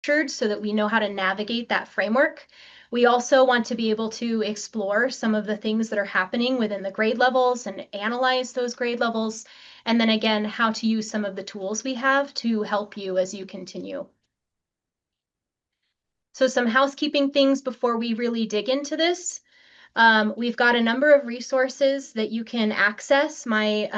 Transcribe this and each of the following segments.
structured so that we know how to navigate that framework. We also want to be able to explore some of the things that are happening within the grade levels and analyze those grade levels. And then again, how to use some of the tools we have to help you as you continue. So some housekeeping things before we really dig into this. We've got a number of resources that you can access. My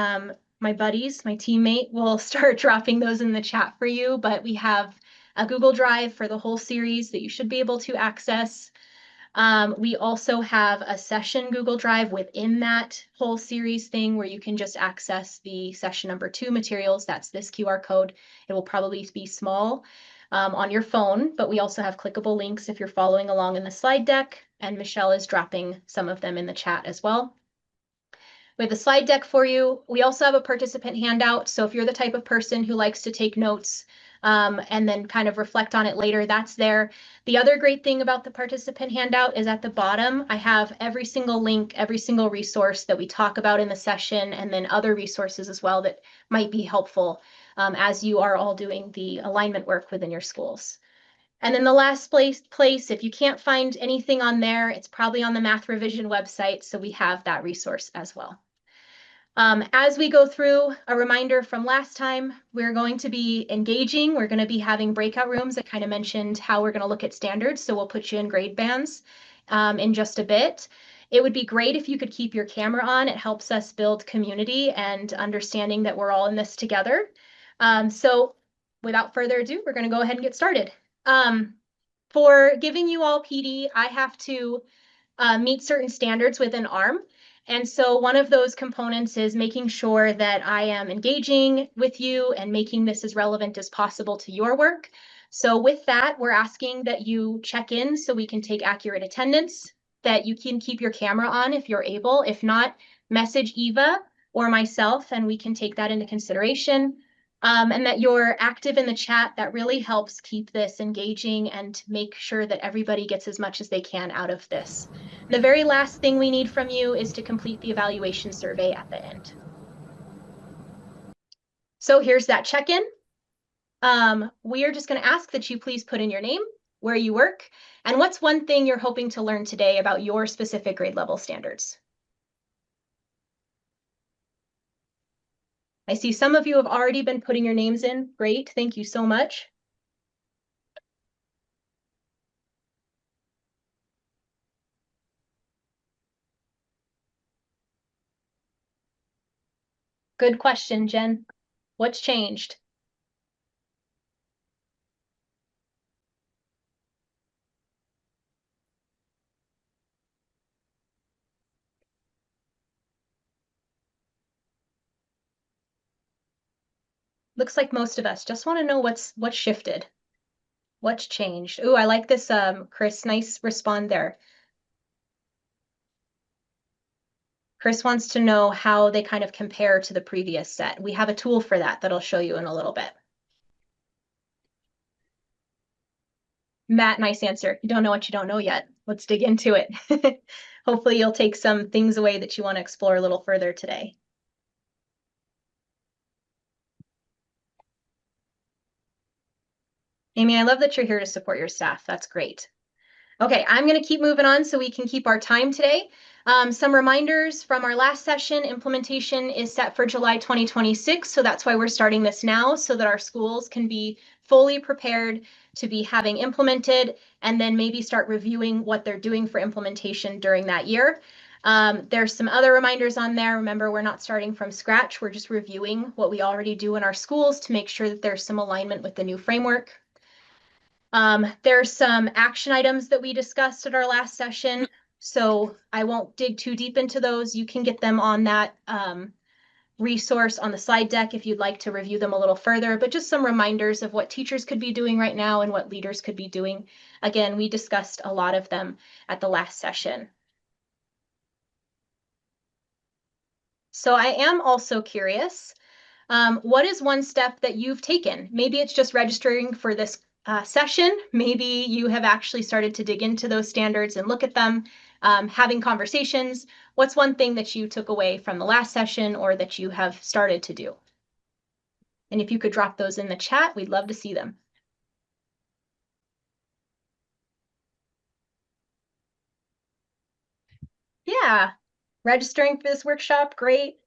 buddies, my teammate will start dropping those in the chat for you, but we have a Google Drive for the whole series that you should be able to access. We also have a session Google Drive within that whole series thing where you can just access the session number 2 materials. That's this QR code. It will probably be small on your phone, but we also have clickable links if you're following along in the slide deck, and Michelle is dropping some of them in the chat as well. We have the slide deck for you. We also have a participant handout. So if you're the type of person who likes to take notes and then kind of reflect on it later, that's there. The other great thing about the participant handout is at the bottom, I have every single link, every single resource that we talk about in the session, and then other resources as well that might be helpful as you are all doing the alignment work within your schools. And then the last place, if you can't find anything on there, it's probably on the Math Revision website. So we have that resource as well. As we go through, a reminder from last time, we're going to be engaging. We're going to be having breakout rooms. I kind of mentioned how we're going to look at standards. So we'll put you in grade bands in just a bit. It would be great if you could keep your camera on. It helps us build community and understanding that we're all in this together. So without further ado, we're going to go ahead and get started. For giving you all PD, I have to meet certain standards within ARM. And so one of those components is making sure that I am engaging with you and making this as relevant as possible to your work. So with that, we're asking that you check in so we can take accurate attendance, that you can keep your camera on if you're able. If not, message Eva or myself and we can take that into consideration. And that you're active in the chat. That really helps keep this engaging and make sure that everybody gets as much as they can out of this. The very last thing we need from you is to complete the evaluation survey at the end. So here's that check-in. We are just going to ask that you please put in your name, where you work, and what's one thing you're hoping to learn today about your specific grade level standards. I see some of you have already been putting your names in. Great, thank you so much. Good question, Jen. What's changed? Looks like most of us just want to know what's shifted. What's changed? Ooh, I like this, Chris. Nice respond there. Chris wants to know how they kind of compare to the previous set. We have a tool for that I'll show you in a little bit. Matt, nice answer. You don't know what you don't know yet. Let's dig into it. Hopefully you'll take some things away that you want to explore a little further today. Amy, I love that you're here to support your staff. That's great. Okay, I'm going to keep moving on so we can keep our time today. Some reminders from our last session. Implementation is set for July 2026, so that's why we're starting this now, so that our schools can be fully prepared to be having implemented and then maybe start reviewing what they're doing for implementation during that year. There's some other reminders on there. Remember, we're not starting from scratch. We're just reviewing what we already do in our schools to make sure that there's some alignment with the new framework. There's some action items that we discussed at our last session, so I won't dig too deep into those. You can get them on that resource on the slide deck if you'd like to review them a little further, but just some reminders of what teachers could be doing right now and what leaders could be doing. Again, we discussed a lot of them at the last session. So I am also curious, what is one step that you've taken? Maybe it's just registering for this session. Maybe you have actually started to dig into those standards and look at them, having conversations. What's one thing that you took away from the last session or that you have started to do? And if you could drop those in the chat, we'd love to see them. Yeah, registering for this workshop, great.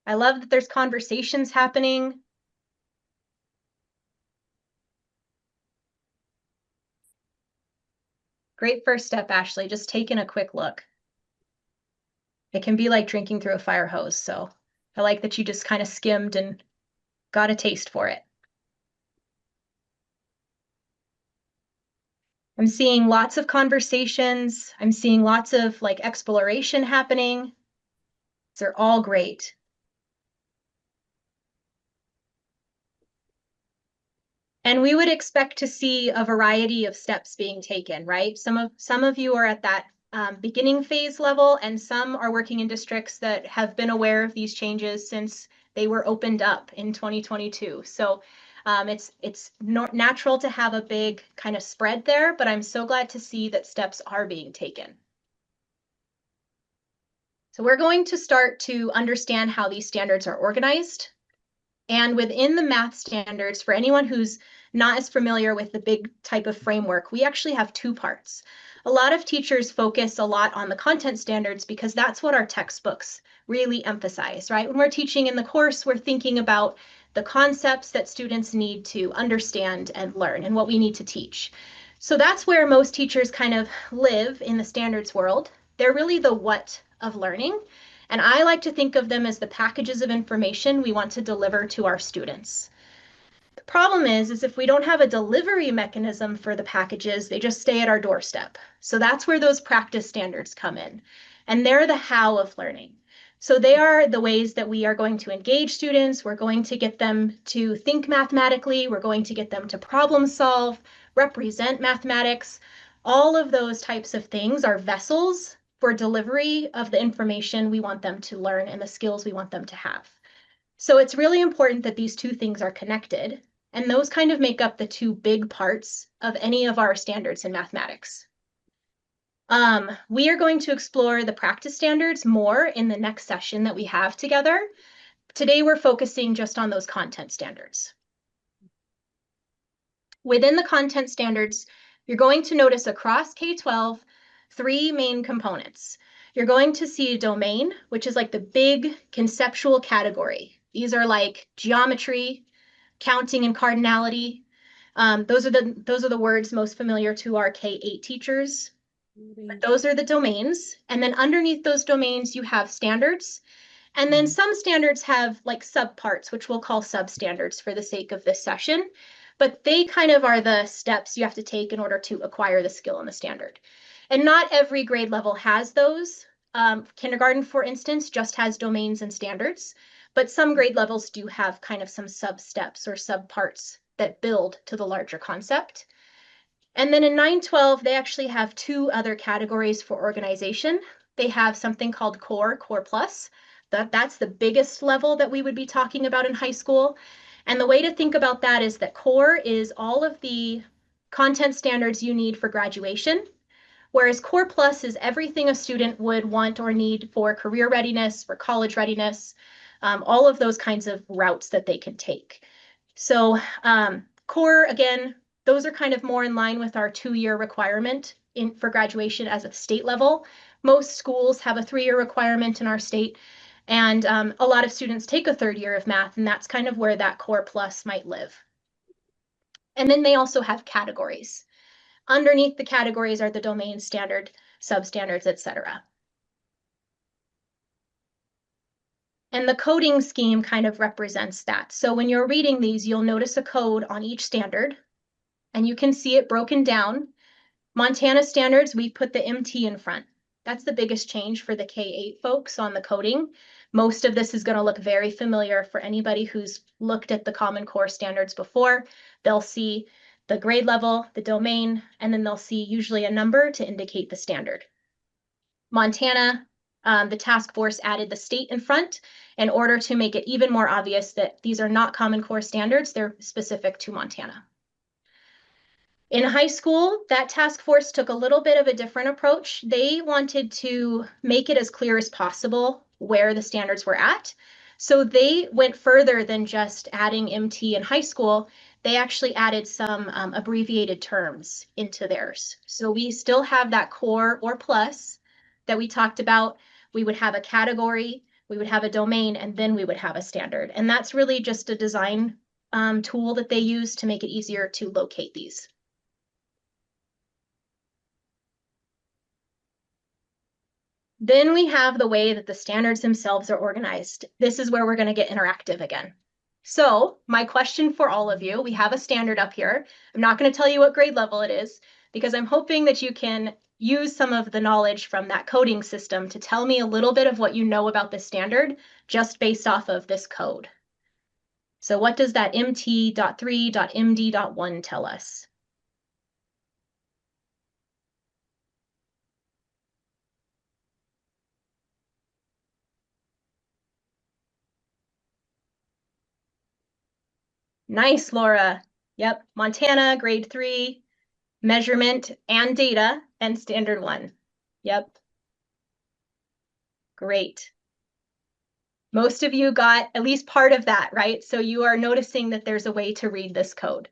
I love that there's conversations happening. Great first step, Ashley, just taking a quick look. It can be like drinking through a fire hose, so I like that you just kind of skimmed and got a taste for it. I'm seeing lots of conversations. I'm seeing lots of like exploration happening. They're all great. And we would expect to see a variety of steps being taken, right? Some of you are at that beginning phase level, and some are working in districts that have been aware of these changes since they were opened up in 2022. So it's natural to have a big kind of spread there, but I'm so glad to see that steps are being taken. So we're going to start to understand how these standards are organized. And within the math standards, for anyone who's not as familiar with the big type of framework, we actually have two parts. A lot of teachers focus a lot on the content standards because that's what our textbooks really emphasize, right? When we're teaching in the course, we're thinking about the concepts that students need to understand and learn and what we need to teach. So that's where most teachers kind of live in the standards world. They're really the what of learning. And I like to think of them as the packages of information we want to deliver to our students. The problem is if we don't have a delivery mechanism for the packages, they just stay at our doorstep. So that's where those practice standards come in. And they're the how of learning. So they are the ways that we are going to engage students. We're going to get them to think mathematically. We're going to get them to problem solve, represent mathematics. All of those types of things are vessels for delivery of the information we want them to learn and the skills we want them to have. So it's really important that these two things are connected, and those kind of make up the two big parts of any of our standards in mathematics. We are going to explore the practice standards more in the next session that we have together. Today, we're focusing just on those content standards. Within the content standards, you're going to notice across K-12, three main components. You're going to see a domain, which is like the big conceptual category. These are like geometry, counting and cardinality. Those are the words most familiar to our K-8 teachers. But those are the domains. And then underneath those domains, you have standards. And then some standards have like subparts, which we'll call substandards for the sake of this session. But they kind of are the steps you have to take in order to acquire the skill in the standard. And not every grade level has those. Kindergarten, for instance, just has domains and standards. But some grade levels do have kind of some sub-steps or subparts that build to the larger concept. And then in 9-12, they actually have two other categories for organization. They have something called Core Plus. That's the biggest level that we would be talking about in high school. And the way to think about that is that Core is all of the content standards you need for graduation, whereas Core Plus is everything a student would want or need for career readiness, for college readiness, all of those kinds of routes that they can take. So Core, again, those are kind of more in line with our 2-year requirement for graduation as a state level. Most schools have a 3-year requirement in our state, and a lot of students take a 3rd year of math, and that's kind of where that Core Plus might live. And then they also have categories. Underneath the categories are the domain standard, substandards, etc. And the coding scheme kind of represents that. So when you're reading these, you'll notice a code on each standard, and you can see it broken down. Montana standards, we put the MT in front. That's the biggest change for the K-8 folks on the coding. Most of this is going to look very familiar for anybody who's looked at the Common Core standards before. They'll see the grade level, the domain, and then they'll see usually a number to indicate the standard. Montana, the task force added the state in front in order to make it even more obvious that these are not Common Core standards, they're specific to Montana. In high school, that task force took a little bit of a different approach. They wanted to make it as clear as possible where the standards were at. So they went further than just adding MT in high school. they actually added some abbreviated terms into theirs. So we still have that core or plus that we talked about. We would have a category, we would have a domain, and then we would have a standard. And that's really just a design tool that they use to make it easier to locate these. Then we have the way that the standards themselves are organized. This is where we're going to get interactive again. So my question for all of you, we have a standard up here. I'm not going to tell you what grade level it is because I'm hoping that you can use some of the knowledge from that coding system to tell me a little bit of what you know about this standard just based off of this code. So what does that mt.3.md.1 tell us? Nice, Laura. Yep, Montana, grade 3, measurement and data, and standard 1. Yep. Great. Most of you got at least part of that, right? So you are noticing that there's a way to read this code.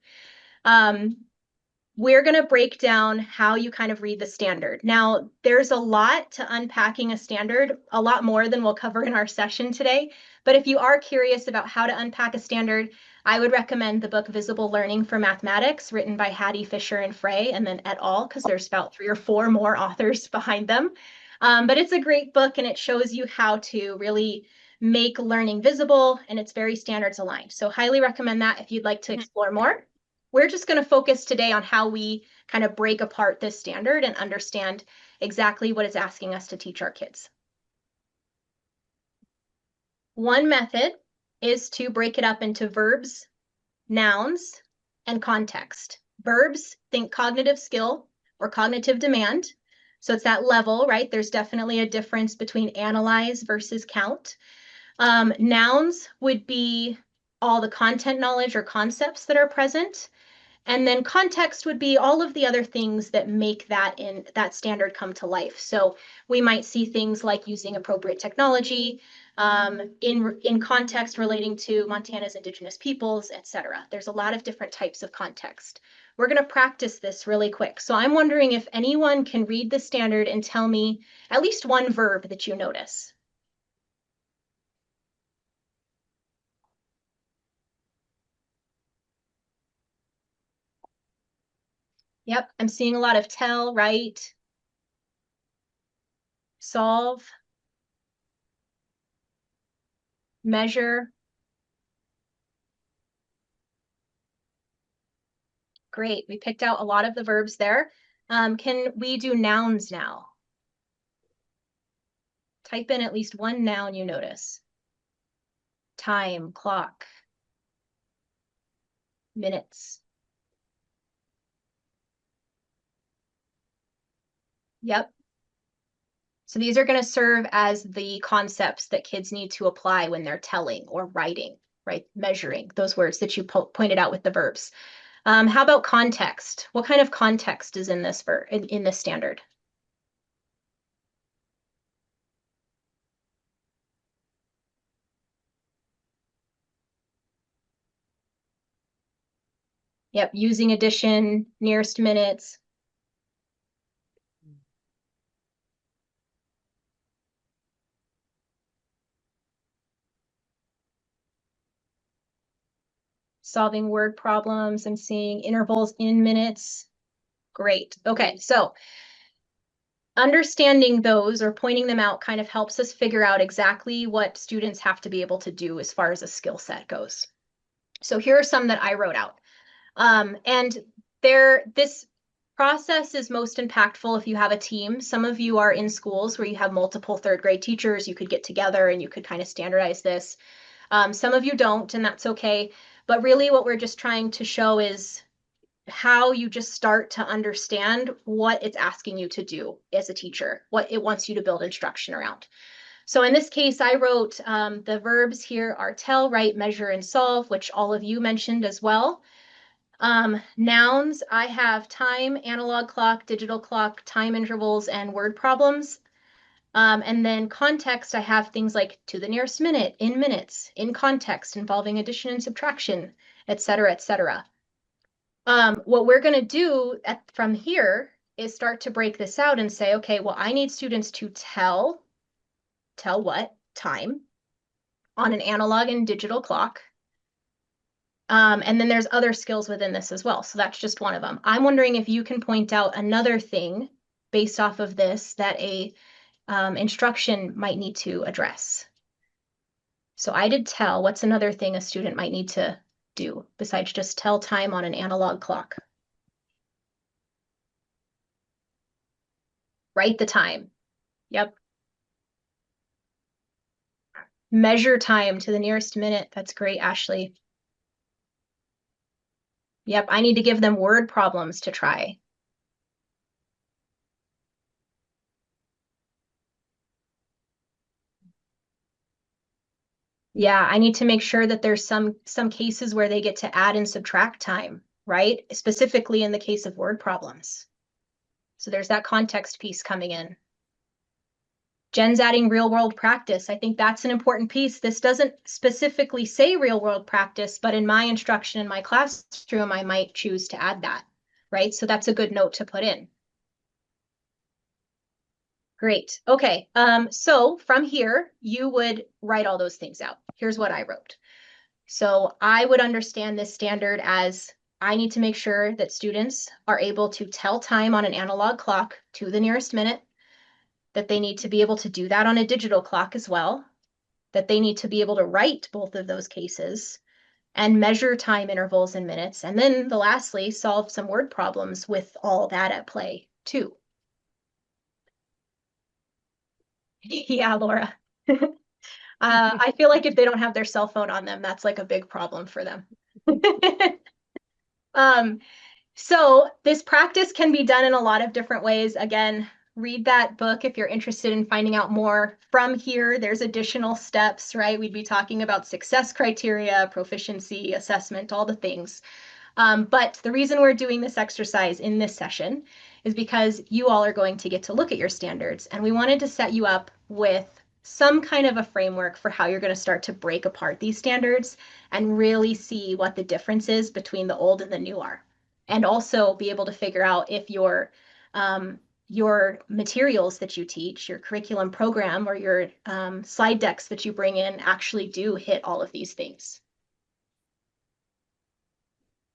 We're going to break down how you kind of read the standard. Now, there's a lot to unpacking a standard, a lot more than we'll cover in our session today. But if you are curious about how to unpack a standard, I would recommend the book Visible Learning for Mathematics, written by Hattie Fisher and Frey, and then et al., because there's about 3 or 4 more authors behind them. But it's a great book, and it shows you how to really make learning visible, and it's very standards aligned. So highly recommend that if you'd like to explore more. We're just going to focus today on how we kind of break apart this standard and understand exactly what it's asking us to teach our kids. One method is to break it up into verbs, nouns, and context. Verbs, think cognitive skill or cognitive demand. So it's that level, right? There's definitely a difference between analyze versus count. Nouns would be all the content knowledge or concepts that are present. And then context would be all of the other things that make that standard come to life. So we might see things like using appropriate technology, in context relating to Montana's Indigenous peoples, et cetera. There's a lot of different types of context. We're going to practice this really quick. So I'm wondering if anyone can read the standard and tell me at least one verb that you notice. Yep, I'm seeing a lot of tell, write, solve, measure. Great, we picked out a lot of the verbs there. Can we do nouns now? Type in at least one noun you notice. Time, clock, minutes. Yep. So these are going to serve as the concepts that kids need to apply when they're telling or writing, right? Measuring, those words that you pointed out with the verbs. How about context? What kind of context is in this in this standard? Yep, using addition, nearest minutes. Solving word problems. I'm seeing intervals in minutes. Great. Okay, so understanding those or pointing them out kind of helps us figure out exactly what students have to be able to do as far as a skill set goes. So here are some that I wrote out. And this process is most impactful if you have a team. Some of you are in schools where you have multiple third grade teachers. You could get together and you could kind of standardize this. Some of you don't, and that's okay. But really what we're just trying to show is how you just start to understand what it's asking you to do as a teacher, what it wants you to build instruction around. So in this case, I wrote the verbs here are tell, write, measure, and solve, which all of you mentioned as well. Nouns, I have time, analog clock, digital clock, time intervals, and word problems. And then context, I have things like to the nearest minute, in minutes, in context, involving addition and subtraction, et cetera, et cetera. What we're going to do from here is start to break this out and say, okay, well, I need students to tell what time on an analog and digital clock. And then there's other skills within this as well. So that's just one of them. I'm wondering if you can point out another thing based off of this that a instruction might need to address. So I did tell. What's another thing a student might need to do besides just tell time on an analog clock? Write the time. Yep. Measure time to the nearest minute. That's great, Ashley. Yep, I need to give them word problems to try. Yeah, I need to make sure that there's some cases where they get to add and subtract time, right? Specifically in the case of word problems. So there's that context piece coming in. Jen's adding real world practice. I think that's an important piece. This doesn't specifically say real world practice, but in my instruction in my classroom, I might choose to add that, right? So that's a good note to put in. Great. Okay. So from here, you would write all those things out. Here's what I wrote. So I would understand this standard as I need to make sure that students are able to tell time on an analog clock to the nearest minute, that they need to be able to do that on a digital clock as well, that they need to be able to write both of those cases and measure time intervals in minutes. And then lastly, solve some word problems with all that at play too. Yeah, Laura. I feel like if they don't have their cell phone on them, that's like a big problem for them. So this practice can be done in a lot of different ways. Again, read that book if you're interested in finding out more. From here, there's additional steps, right? We'd be talking about success criteria, proficiency, assessment, all the things. But the reason we're doing this exercise in this session is because you all are going to get to look at your standards, and we wanted to set you up with some kind of a framework for how you're going to start to break apart these standards and really see what the difference is between the old and the new are, and also be able to figure out if your materials that you teach, your curriculum program, or your slide decks that you bring in actually do hit all of these things.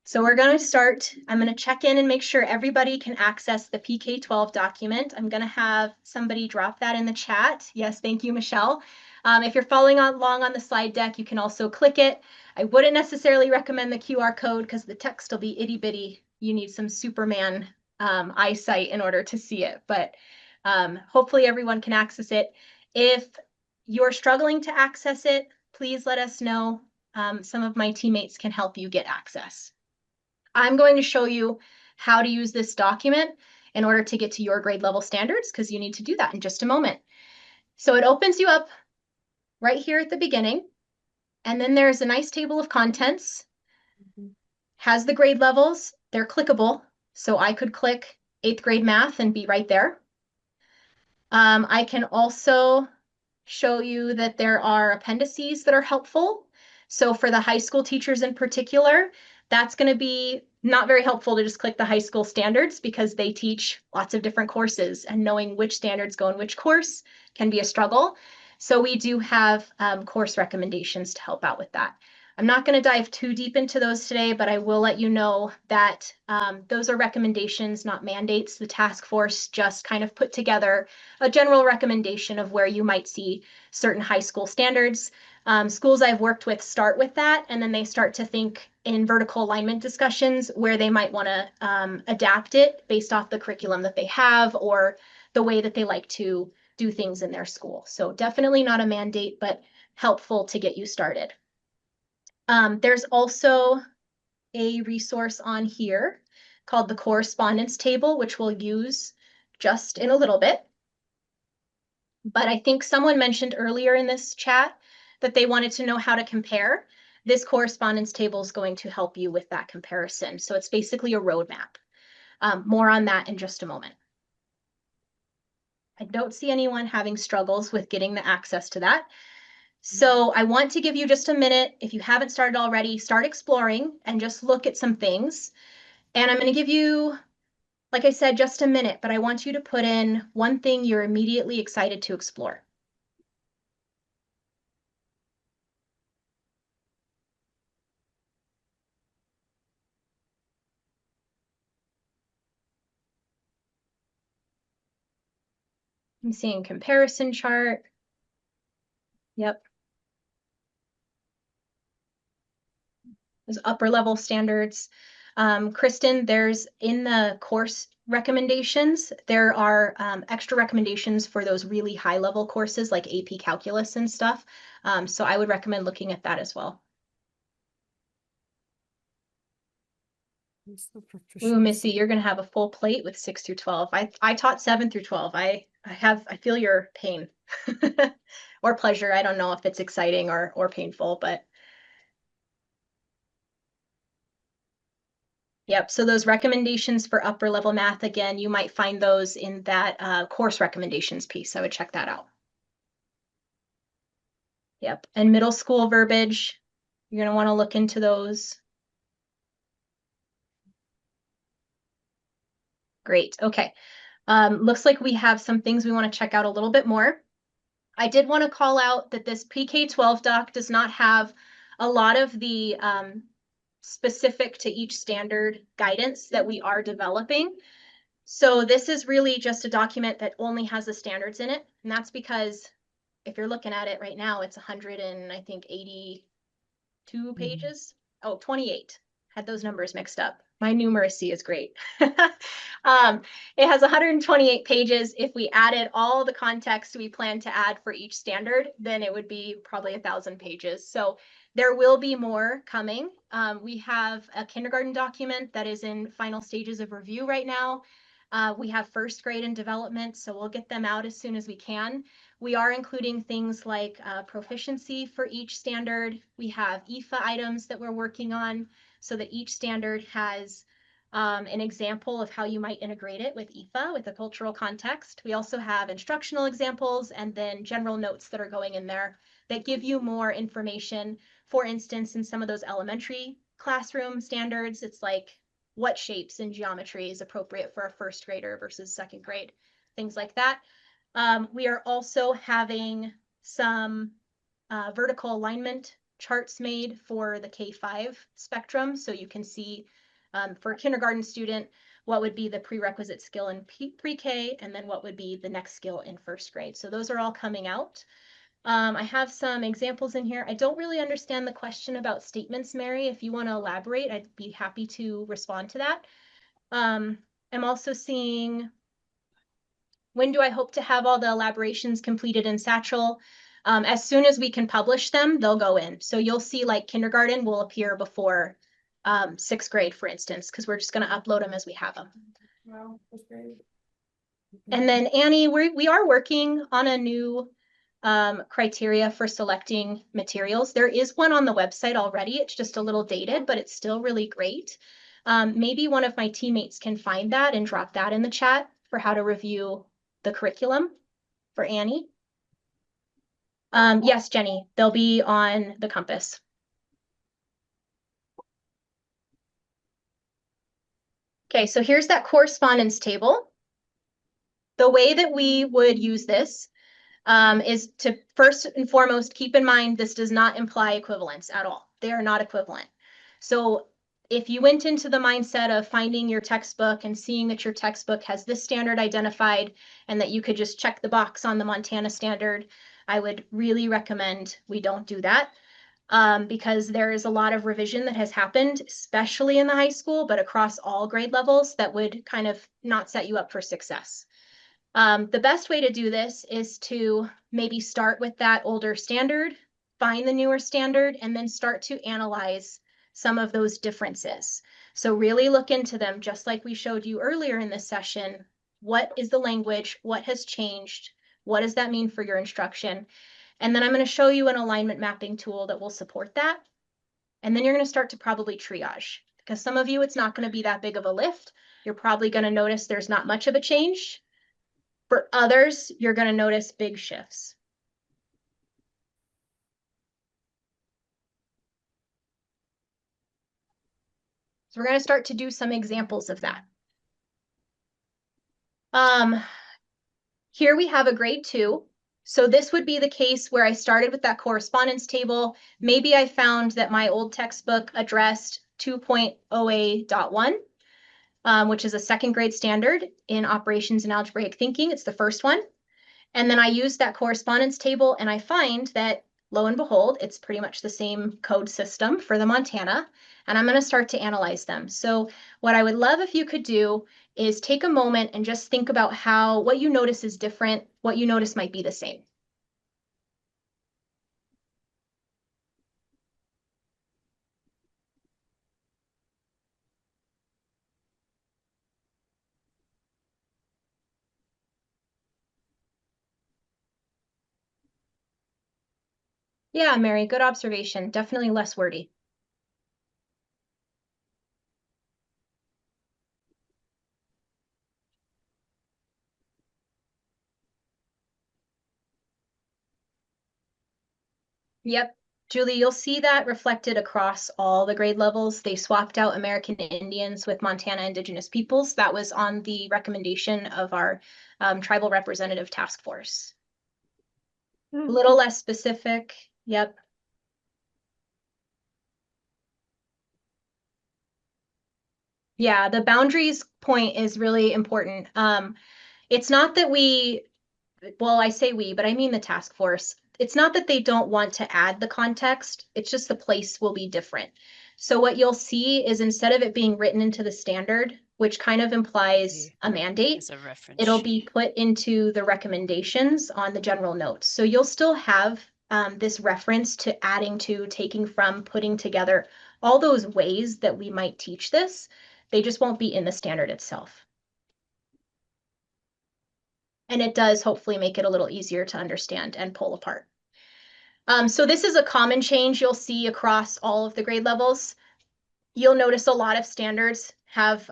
So we're going to start, I'm going to check in and make sure everybody can access the PK12 document. I'm going to have somebody drop that in the chat. Yes, thank you, Michelle. If you're following along on the slide deck, you can also click it. I wouldn't necessarily recommend the QR code because the text will be itty bitty. You need some Superman eyesight in order to see it, but hopefully everyone can access it. If you're struggling to access it, please let us know. Some of my teammates can help you get access. I'm going to show you how to use this document in order to get to your grade level standards, because you need to do that in just a moment. So it opens you up right here at the beginning, and then there's a nice table of contents, has the grade levels, they're clickable. So I could click 8th grade math and be right there. I can also show you that there are appendices that are helpful. So for the high school teachers in particular, that's going to be not very helpful to just click the high school standards because they teach lots of different courses, and knowing which standards go in which course can be a struggle. So we do have course recommendations to help out with that. I'm not going to dive too deep into those today, but I will let you know that those are recommendations, not mandates. The task force just kind of put together a general recommendation of where you might see certain high school standards. Schools I've worked with start with that, and then they start to think in vertical alignment discussions where they might want to adapt it based off the curriculum that they have or the way that they like to do things in their school. So definitely not a mandate, but helpful to get you started. There's also a resource on here called the correspondence table, which we'll use just in a little bit. But I think someone mentioned earlier in this chat that they wanted to know how to compare. This correspondence table is going to help you with that comparison. So it's basically a roadmap. More on that in just a moment. I don't see anyone having struggles with getting the access to that. So I want to give you just a minute. If you haven't started already, start exploring and just look at some things. And I'm going to give you, like I said, just a minute, but I want you to put in one thing you're immediately excited to explore. I'm seeing comparison chart. Yep. Those upper level standards. Kristen, there's in the course recommendations, there are extra recommendations for those really high level courses like AP Calculus and stuff. So I would recommend looking at that as well. Ooh, Missy, you're gonna have a full plate with 6 through 12. I taught 7 through 12. I feel your pain or pleasure. I don't know if it's exciting or painful, but yep. So those recommendations for upper level math, again, you might find those in that course recommendations piece. I would check that out. Yep. And middle school verbiage, you're gonna want to look into those. Great. Okay. Looks like we have some things we want to check out a little bit more. I did want to call out that this PK-12 doc does not have a lot of the specific to each standard guidance that we are developing. So this is really just a document that only has the standards in it. And that's because if you're looking at it right now, it's 100 and I think 82 pages. Oh, 28. Had those numbers mixed up. My numeracy is great. It has 128 pages. If we added all the context we plan to add for each standard, then it would be probably 1,000 pages. So there will be more coming. We have a kindergarten document that is in final stages of review right now. We have first grade in development, so we'll get them out as soon as we can. We are including things like proficiency for each standard. We have IFA items that we're working on so that each standard has an example of how you might integrate it with IFA, with a cultural context. We also have instructional examples and then general notes that are going in there that give you more information. For instance, in some of those elementary classroom standards, it's like what shapes in geometry is appropriate for a first grader versus second grade, things like that. We are also having some vertical alignment charts made for the K-5 spectrum. So you can see for a kindergarten student, what would be the prerequisite skill in pre-K, and then what would be the next skill in first grade. So those are all coming out. I have some examples in here. I don't really understand the question about statements, Mary. If you want to elaborate, I'd be happy to respond to that. I'm also seeing, when do I hope to have all the elaborations completed in Satchel? As soon as we can publish them, they'll go in. So you'll see like kindergarten will appear before sixth grade, for instance, because we're just going to upload them as we have them. Wow, that's great. And then Annie, we are working on a new criteria for selecting materials. There is one on the website already. It's just a little dated, but it's still really great. Maybe one of my teammates can find that and drop that in the chat for how to review the curriculum for Annie. Yes, Jenny, they'll be on the Compass. Okay, so here's that correspondence table. The way that we would use this is to first and foremost, keep in mind, this does not imply equivalence at all. They are not equivalent. So if you went into the mindset of finding your textbook and seeing that your textbook has this standard identified and that you could just check the box on the Montana standard, I would really recommend we don't do that because there is a lot of revision that has happened, especially in the high school, but across all grade levels that would kind of not set you up for success. The best way to do this is to maybe start with that older standard, find the newer standard, and then start to analyze some of those differences. So really look into them, just like we showed you earlier in this session. What is the language? What has changed? What does that mean for your instruction? And then I'm going to show you an alignment mapping tool that will support that. And then you're going to start to probably triage, because some of you, it's not going to be that big of a lift. You're probably going to notice there's not much of a change. For others, you're going to notice big shifts. So we're going to start to do some examples of that. Here we have a grade 2. So this would be the case where I started with that correspondence table. Maybe I found that my old textbook addressed 2.0A.1, which is a second grade standard in operations and algebraic thinking. It's the first one. And then I use that correspondence table and I find that, lo and behold, it's pretty much the same code system for the Montana. And I'm going to start to analyze them. So what I would love if you could do is take a moment and just think about what you notice is different, what you notice might be the same. Yeah, Mary, good observation. Definitely less wordy. Yep. Julie, you'll see that reflected across all the grade levels. They swapped out American Indians with Montana Indigenous Peoples. That was on the recommendation of our tribal representative task force. A little less specific. Yep. Yeah, the boundaries point is really important. It's not that well, I say we, but I mean the task force. It's not that they don't want to add the context, it's just the place will be different. So what you'll see is instead of it being written into the standard, which kind of implies a mandate, it'll be put into the recommendations on the general notes. So you'll still have this reference to adding to, taking from, putting together, all those ways that we might teach this. They just won't be in the standard itself. And it does hopefully make it a little easier to understand and pull apart. So this is a common change you'll see across all of the grade levels. You'll notice a lot of standards have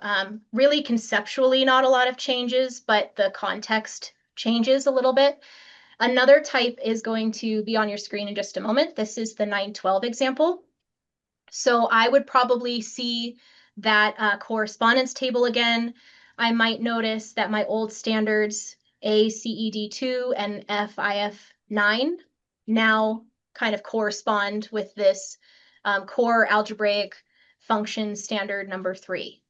really conceptually not a lot of changes, but the context changes a little bit. Another type is going to be on your screen in just a moment. This is the 912 example. So I would probably see that correspondence table again. I might notice that my old standards ACED2 and FIF9 now kind of correspond with this core algebraic function standard number 3.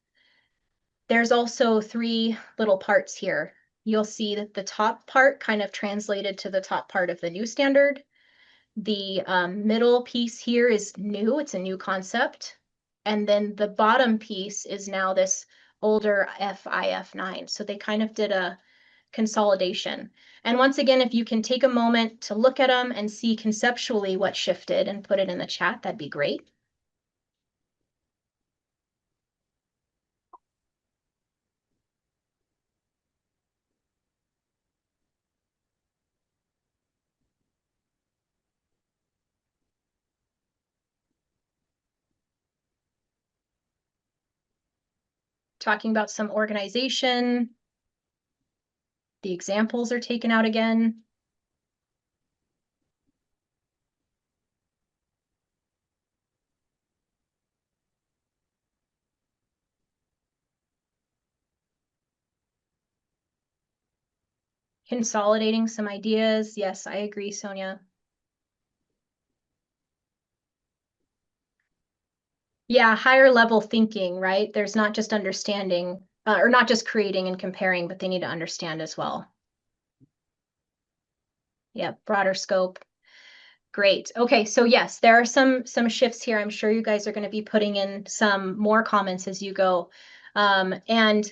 There's also 3 little parts here. You'll see that the top part kind of translated to the top part of the new standard. The middle piece here is new, it's a new concept. And then the bottom piece is now this older FIF9. So they kind of did a consolidation. And once again, if you can take a moment to look at them and see conceptually what shifted and put it in the chat, that'd be great. Talking about some organization. The examples are taken out again. Consolidating some ideas. Yes, I agree, Sonia. Yeah, higher level thinking, right? There's not just understanding, or not just creating and comparing, but they need to understand as well. Yeah, broader scope. Great. Okay, so yes, there are some shifts here. I'm sure you guys are going to be putting in some more comments as you go. And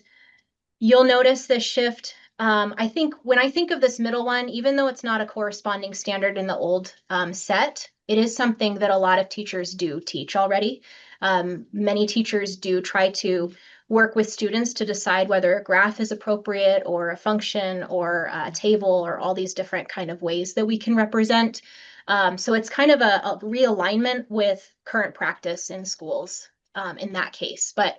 you'll notice this shift. I think when I think of this middle one, even though it's not a corresponding standard in the old set, it is something that a lot of teachers do teach already. Many teachers do try to work with students to decide whether a graph is appropriate or a function or a table or all these different kind of ways that we can represent. So it's kind of a realignment with current practice in schools in that case. But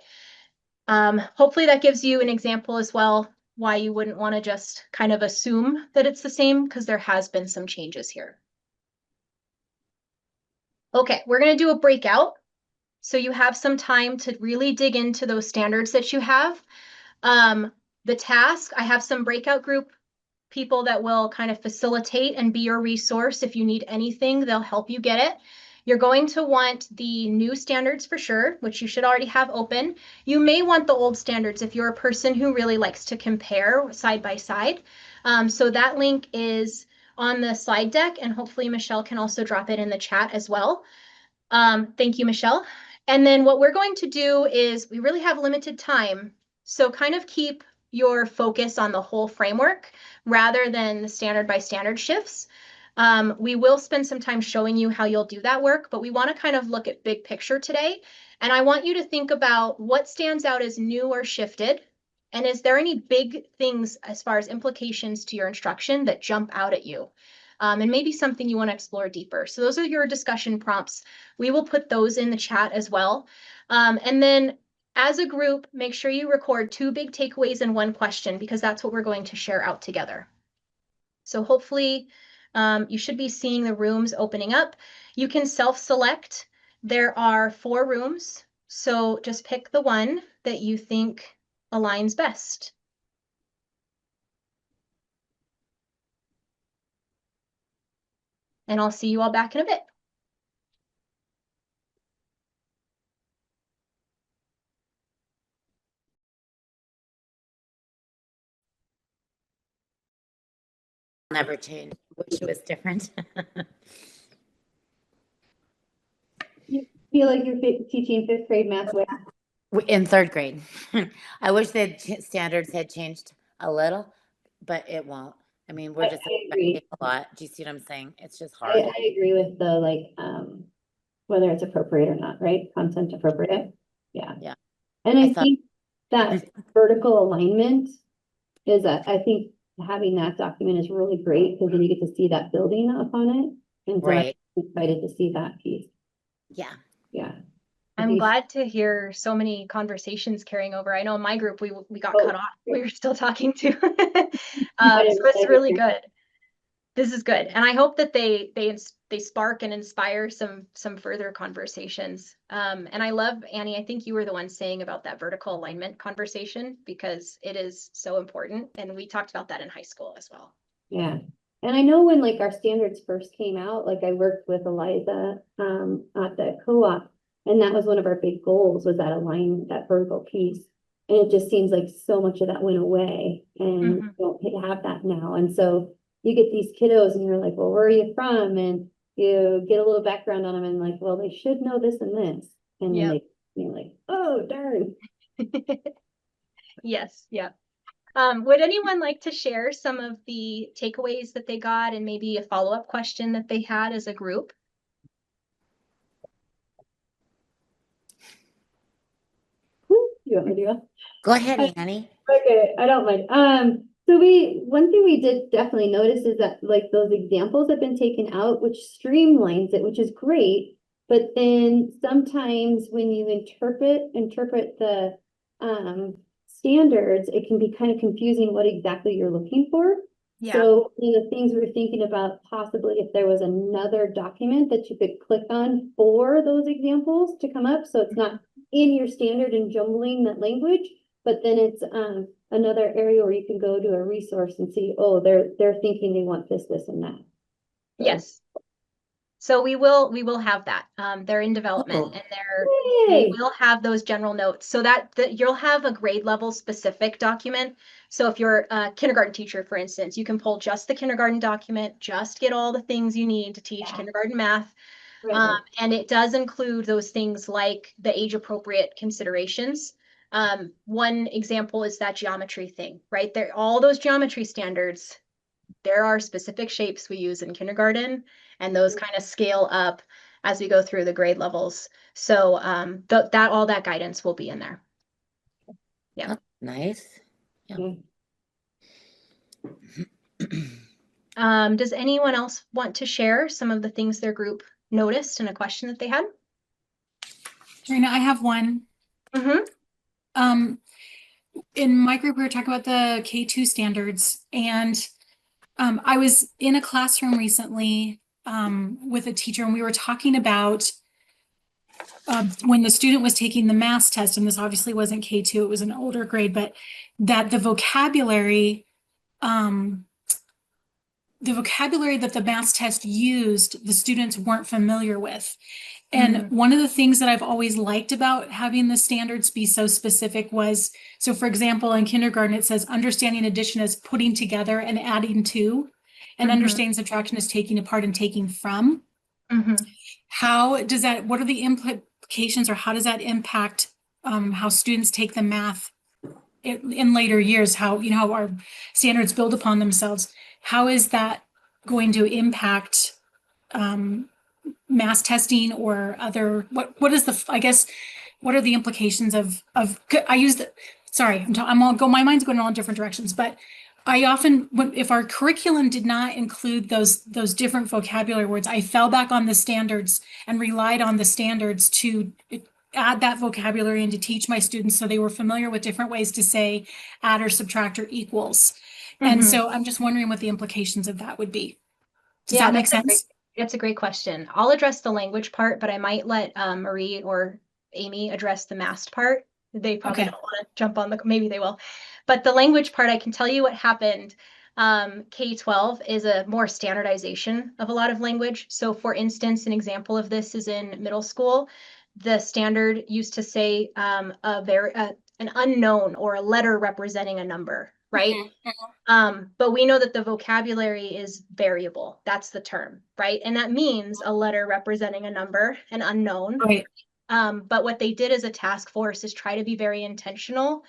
hopefully that gives you an example as well, why you wouldn't want to just kind of assume that it's the same, because there has been some changes here. Okay, we're going to do a breakout. So you have some time to really dig into those standards that you have. The task, I have some breakout group people that will kind of facilitate and be your resource. If you need anything, they'll help you get it. You're going to want the new standards for sure, which you should already have open. You may want the old standards if you're a person who really likes to compare side by side. So that link is on the slide deck, and hopefully Michelle can also drop it in the chat as well. Thank you, Michelle. And then what we're going to do is we really have limited time. So kind of keep your focus on the whole framework rather than the standard by standard shifts. We will spend some time showing you how you'll do that work, but we want to kind of look at big picture today. And I want you to think about what stands out as new or shifted. And is there any big things as far as implications to your instruction that jump out at you? And maybe something you want to explore deeper. So those are your discussion prompts. We will put those in the chat as well. And then as a group, make sure you record 2 big takeaways and 1 question, because that's what we're going to share out together. So hopefully you should be seeing the rooms opening up. You can self-select. There are 4 rooms. So just pick the one that you think aligns best. And I'll see you all back in a bit. Never changed. Wish it was different. You feel like you're teaching 5th grade math with? In 3rd grade. I wish the standards had changed a little, but it won't. I mean, we're just expecting a lot. Do you see what I'm saying? It's just hard. I agree with the like whether it's appropriate or not, right? Content appropriate. Yeah. Yeah. And I think that vertical alignment is I think having that document is really great, because then you get to see that building up on it. And so Right. I'm excited to see that piece. Yeah. Yeah. I'm glad to hear so many conversations carrying over. I know in my group, we got cut off. We were still talking to. So it's really good. This is good. And I hope that they spark and inspire some further conversations. And I love, Annie, I think you were the one saying about that vertical alignment conversation, because it is so important. And we talked about that in high school as well. Yeah. And I know when like our standards first came out, like I worked with Eliza at the co-op, and that was one of our big goals, was that vertical piece. And it just seems like so much of that went away, and we don't have that now. And so you get these kiddos and you're like, well, where are you from? And you get a little background on them and like, well, they should know this and this. And then you're like, oh, darn. Yes. Yeah. Would anyone like to share some of the takeaways that they got and maybe a follow-up question that they had as a group? You want me to do it? Go ahead, Annie. Okay, I don't mind. So one thing we did definitely notice is that like those examples have been taken out, which streamlines it, which is great. But then sometimes when you interpret the standards, it can be kind of confusing what exactly you're looking for. Yeah. So one of the things we were thinking about, possibly if there was another document that you could click on for those examples to come up, so it's not in your standard and jumbling that language, but then it's another area where you can go to a resource and see, oh, they're thinking they want this, and that. So. Yes. So we will have that. They're in development, and they will have those general notes, so that you'll have a grade level specific document. So if you're a kindergarten teacher, for instance, you can pull just the kindergarten document, just get all the things you need to teach kindergarten math. Right. And it does include those things like the age appropriate considerations. One example is that geometry thing, right? All those geometry standards, there are specific shapes we use in kindergarten, and those kind of scale up as we go through the grade levels. So all that guidance will be in there. Yeah. Nice. Yeah. Does anyone else want to share some of the things their group noticed and a question that they had? Trina, I have one. In my group, we were talking about the K2 standards, and I was in a classroom recently with a teacher, and we were talking about when the student was taking the math test, and this obviously wasn't K2, it was an older grade, but that the vocabulary that the math test used, the students weren't familiar with. And one of the things that I've always liked about having the standards be so specific was, so for example, in kindergarten, it says understanding addition is putting together and adding to, and understanding subtraction is taking apart and taking from. How does that, what are the implications, or how does that impact how students take the math in later years? How, you know, how our standards build upon themselves. How is that going to impact mass testing or other, what is the, I guess, what are the implications of, I use the, sorry, my mind's going in all different directions, but I often, if our curriculum did not include those different vocabulary words, I fell back on the standards and relied on the standards to add that vocabulary and to teach my students so they were familiar with different ways to say add or subtract or equals. And so I'm just wondering what the implications of that would be. Does that make sense? That's a great question. I'll address the language part, but I might let Marie or Amy address the math part. They probably don't want to jump on maybe they will. But the language part, I can tell you what happened. K-12 is a more standardization of a lot of language. So for instance, an example of this is in middle school. The standard used to say an unknown or a letter representing a number, right? But we know that the vocabulary is variable. That's the term, right? And that means a letter representing a number, an unknown. Right. But what they did as a task force is try to be very intentional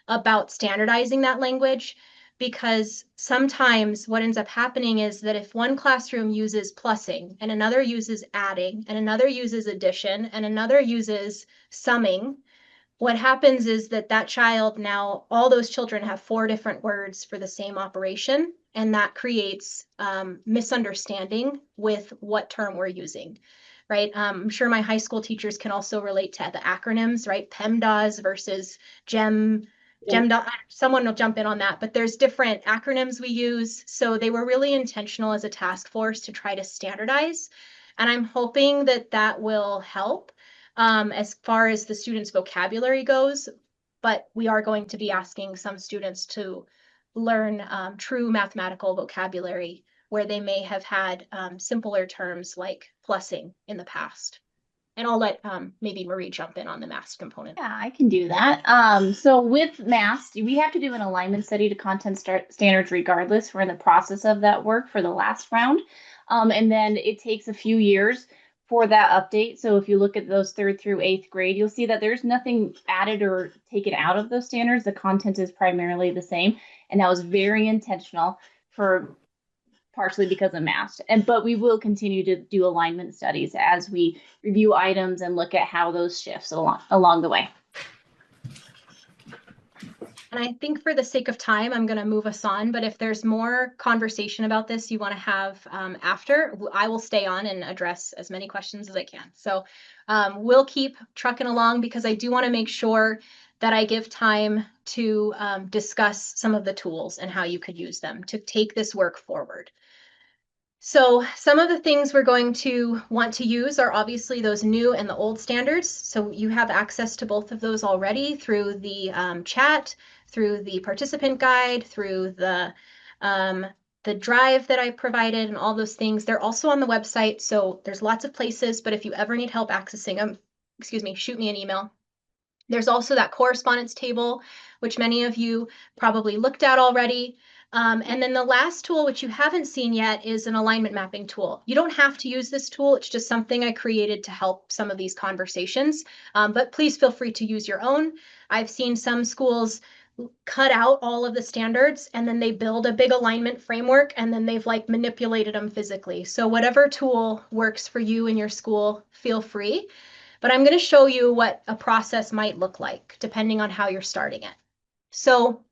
about standardizing that language, because sometimes what ends up happening is that if one classroom uses plussing and another uses adding and another uses addition and another uses summing, what happens is that child, now all those children have 4 different words for the same operation, and that creates misunderstanding with what term we're using, right? I'm sure my high school teachers can also relate to the acronyms, right? PEMDAS versus GEM. Someone will jump in on that, but there's different acronyms we use. So they were really intentional as a task force to try to standardize. And I'm hoping that will help as far as the students' vocabulary goes. But we are going to be asking some students to learn true mathematical vocabulary where they may have had simpler terms like plussing in the past. And I'll let maybe Marie jump in on the math component. Yeah, I can do that. So with math, we have to do an alignment study to content standards regardless. We're in the process of that work for the last round. And then it takes a few years for that update. So if you look at those 3rd through 8th grade, you'll see that there's nothing added or taken out of those standards. The content is primarily the same. And that was very intentional for partially because of math. But we will continue to do alignment studies as we review items and look at how those shifts along the way. And I think for the sake of time, I'm going to move us on. But if there's more conversation about this you want to have after, I will stay on and address as many questions as I can. So we'll keep trucking along, because I do want to make sure that I give time to discuss some of the tools and how you could use them to take this work forward. So some of the things we're going to want to use are obviously those new and the old standards. So you have access to both of those already through the chat, through the participant guide, through the drive that I provided and all those things. They're also on the website, so there's lots of places, but if you ever need help accessing them, shoot me an email. There's also that correspondence table, which many of you probably looked at already. And then the last tool, which you haven't seen yet, is an alignment mapping tool. You don't have to use this tool. It's just something I created to help some of these conversations. But please feel free to use your own. I've seen some schools cut out all of the standards and then they build a big alignment framework and then they've like manipulated them physically. So whatever tool works for you in your school, feel free. But I'm going to show you what a process might look like depending on how you're starting it. So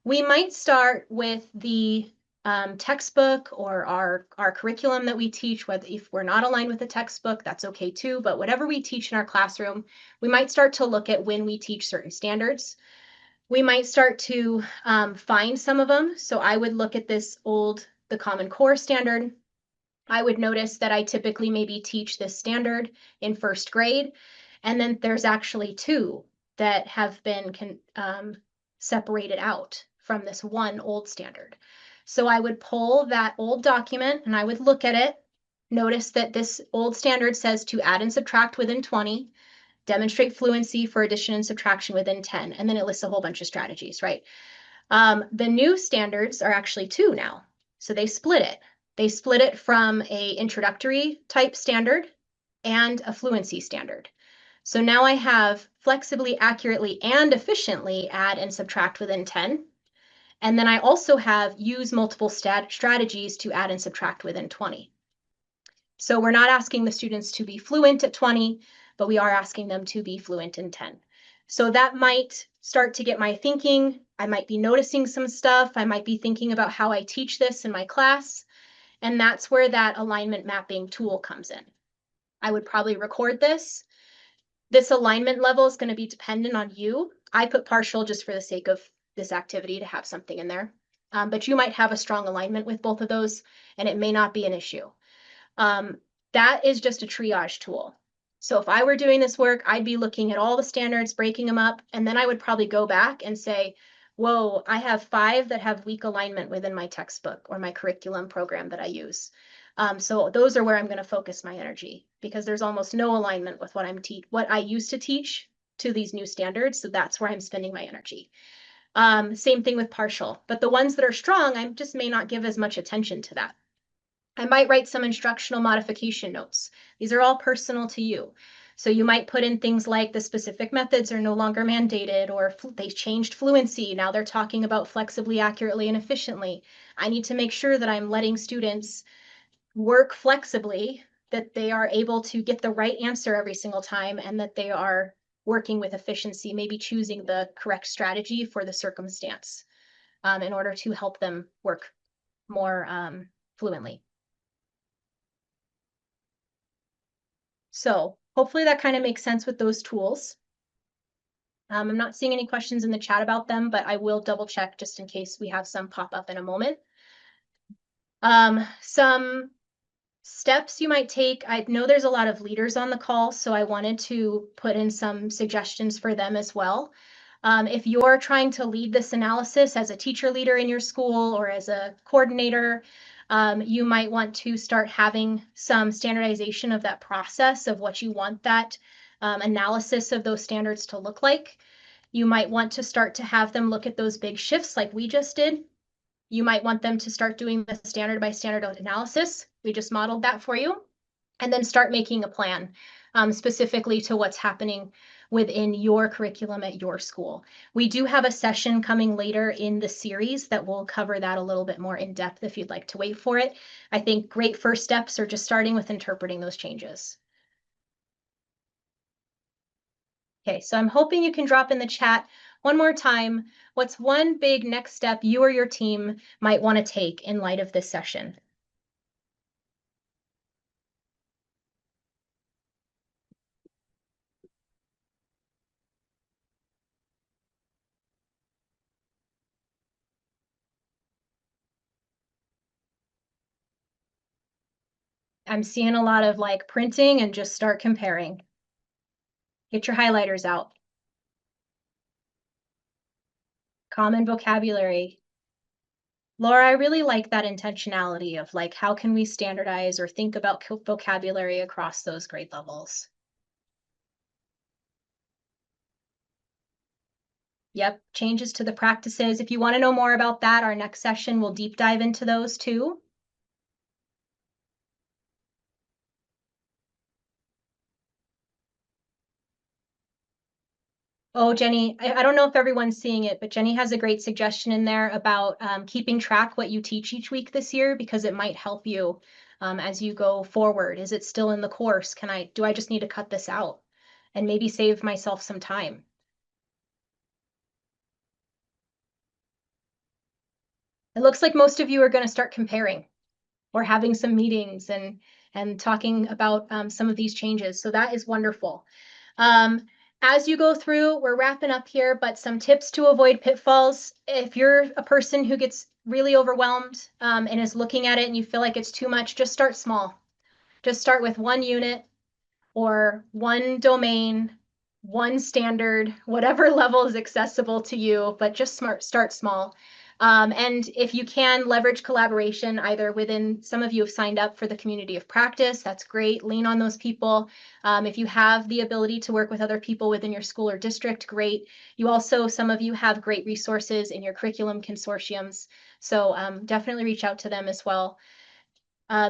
we might start with the textbook or our curriculum that we teach. Whether if we're not aligned with the textbook, that's okay too. But whatever we teach in our classroom, we might start to look at when we teach certain standards. We might start to find some of them. So I would look at the Common Core standard. I would notice that I typically maybe teach this standard in first grade, and then there's actually two that have been separated out from this one old standard. So I would pull that old document and I would look at it, notice that this old standard says to add and subtract within 20, demonstrate fluency for addition and subtraction within 10, and then it lists a whole bunch of strategies, right? The new standards are actually two now. So they split it. They split it from a introductory type standard and a fluency standard. So now I have flexibly, accurately, and efficiently add and subtract within 10. And then I also have use multiple strategies to add and subtract within 20. So we're not asking the students to be fluent at 20, but we are asking them to be fluent in 10. So that might start to get my thinking. I might be noticing some stuff. I might be thinking about how I teach this in my class. And that's where that alignment mapping tool comes in. I would probably record this. This alignment level is going to be dependent on you. I put partial just for the sake of this activity to have something in there. But you might have a strong alignment with both of those, and it may not be an issue. That is just a triage tool. So if I were doing this work, I'd be looking at all the standards, breaking them up, and then I would probably go back and say, whoa, I have 5 that have weak alignment within my textbook or my curriculum program that I use. So those are where I'm going to focus my energy, because there's almost no alignment with what I used to teach to these new standards. So that's where I'm spending my energy. Same thing with partial, but the ones that are strong, I just may not give as much attention to that. I might write some instructional modification notes. These are all personal to you. So you might put in things like the specific methods are no longer mandated, or they changed fluency. Now they're talking about flexibly, accurately, and efficiently. I need to make sure that I'm letting students work flexibly, that they are able to get the right answer every single time, and that they are working with efficiency, maybe choosing the correct strategy for the circumstance in order to help them work more fluently. So hopefully that kind of makes sense with those tools. I'm not seeing any questions in the chat about them, but I will double check just in case we have some pop up in a moment. Some steps you might take. I know there's a lot of leaders on the call, so I wanted to put in some suggestions for them as well. If you're trying to lead this analysis as a teacher leader in your school or as a coordinator, you might want to start having some standardization of that process of what you want that analysis of those standards to look like. You might want to start to have them look at those big shifts like we just did. You might want them to start doing the standard by standard analysis. We just modeled that for you. And then start making a plan specifically to what's happening within your curriculum at your school. We do have a session coming later in the series that will cover that a little bit more in depth if you'd like to wait for it. I think great first steps are just starting with interpreting those changes. Okay, so I'm hoping you can drop in the chat one more time. What's one big next step you or your team might want to take in light of this session? I'm seeing a lot of like printing and just start comparing. Get your highlighters out. Common vocabulary. Laura, I really like that intentionality of like, how can we standardize or think about vocabulary across those grade levels? Yep, changes to the practices. If you want to know more about that, our next session will deep dive into those too. Oh, Jenny, I don't know if everyone's seeing it, but Jenny has a great suggestion in there about keeping track what you teach each week this year, because it might help you as you go forward. Is it still in the course? Do I just need to cut this out and maybe save myself some time? It looks like most of you are going to start comparing or having some meetings and talking about some of these changes. So that is wonderful. As you go through, we're wrapping up here, but some tips to avoid pitfalls. If you're a person who gets really overwhelmed and is looking at it and you feel like it's too much, just start small. Just start with one unit or one domain, one standard, whatever level is accessible to you, but just start small. And if you can leverage collaboration, either within, some of you have signed up for the community of practice, that's great, lean on those people. If you have the ability to work with other people within your school or district, great. You also, some of you have great resources in your curriculum consortiums, so definitely reach out to them as well.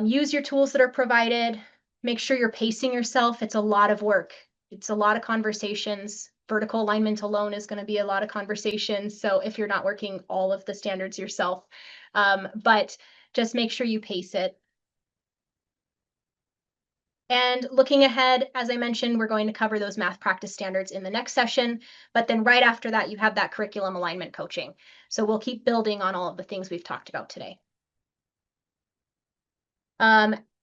Use your tools that are provided. Make sure you're pacing yourself. It's a lot of work. It's a lot of conversations. Vertical alignment alone is going to be a lot of conversations. So if you're not working all of the standards yourself, but just make sure you pace it. And looking ahead, as I mentioned, we're going to cover those math practice standards in the next session, but then right after that, you have that curriculum alignment coaching. So we'll keep building on all of the things we've talked about today.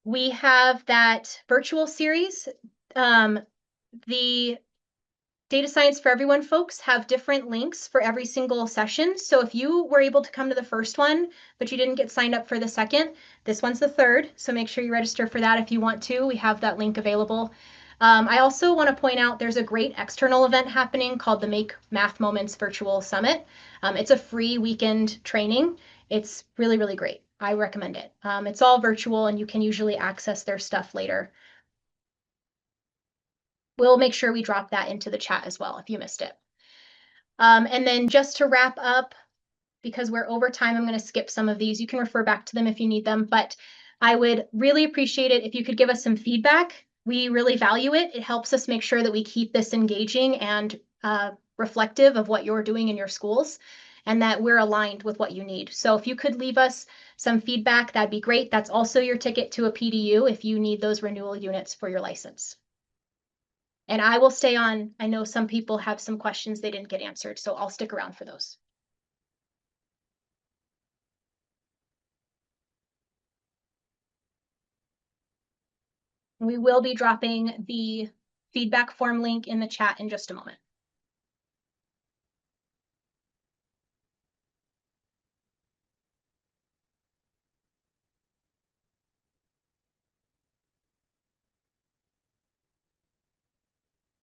We have that virtual series. The Data Science for Everyone folks have different links for every single session. So if you were able to come to the first one, but you didn't get signed up for the second, this one's the third. So make sure you register for that if you want to. We have that link available. I also want to point out there's a great external event happening called the Make Math Moments Virtual Summit. It's a free weekend training. It's really, really great. I recommend it. It's all virtual and you can usually access their stuff later. We'll make sure we drop that into the chat as well if you missed it. And then just to wrap up, because we're over time, I'm going to skip some of these. You can refer back to them if you need them, but I would really appreciate it if you could give us some feedback. We really value it. It helps us make sure that we keep this engaging and reflective of what you're doing in your schools and that we're aligned with what you need. So if you could leave us some feedback, that'd be great. That's also your ticket to a PDU if you need those renewal units for your license. And I will stay on. I know some people have some questions they didn't get answered, so I'll stick around for those. We will be dropping the feedback form link in the chat in just a moment.